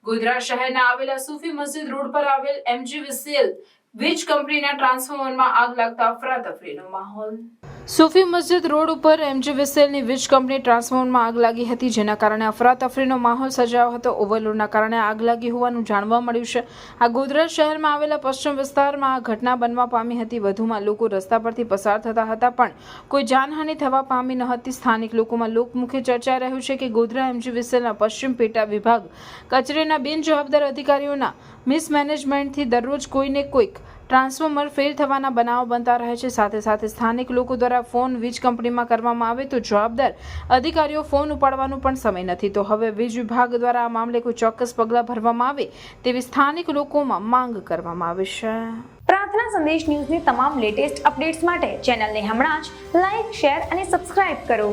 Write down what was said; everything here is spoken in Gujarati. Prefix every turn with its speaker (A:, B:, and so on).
A: ગોધરા શહેરના આવેલા સૂફી મસ્જિદ રોડ પર આવેલ MGVCL વીજ કંપનીના ટ્રાન્સફોર્મરમાં આગ લાગતા અફરાતફરીનો માહોલ। સૂફી મસ્જિદ રોડ ઉપર MGVCLની વીજ કંપની ટ્રાન્સફોર્મરમાં આગ લાગી હતી, જેના કારણે અફરાતફરીનો માહોલ સર્જાયો હતો। ઓવરલોડના કારણે આગ લાગી હોવાનું જાણવા મળ્યું છે। આ ગોધરા શહેરમાં આવેલા પશ્ચિમ વિસ્તારમાં આ ઘટના બનવા પામી હતી। વધુમાં લોકો રસ્તા પરથી પસાર થતા હતા, પણ કોઈ જાનહાનિ થવા પામી ન હતી। સ્થાનિક લોકોમાં લોકમુખે ચર્ચાઈ રહ્યું છે કે ગોધરા MGVCLના પશ્ચિમ પેટા વિભાગ કચેરીના બિનજવાબદાર અધિકારીઓના મિસમેનેજમેન્ટથી દરરોજ કોઈને કોઈક ટ્રાન્સફોર્મર ફેલ થવાના બનાવો બનતા રહે છે। સાથે સાથે સ્થાનિક લોકો દ્વારા ફોન વીજ કંપનીમાં કરવામાં આવે તો જવાબદાર અધિકારીઓ ફોન ઉપાડવાનો પણ સમય નથી। તો હવે વીજ વિભાગ દ્વારા આ મામલે કોઈ ચોક્કસ પગલાં ભરવામાં આવે તેવી સ્થાનિક લોકોમાં માંગ કરવામાં આવી છે।
B: પ્રાર્થના સંદેશ ન્યૂઝની તમામ લેટેસ્ટ અપડેટ્સ માટે ચેનલને હમણાં જ લાઈક, શેર અને સબસ્ક્રાઇબ કરો।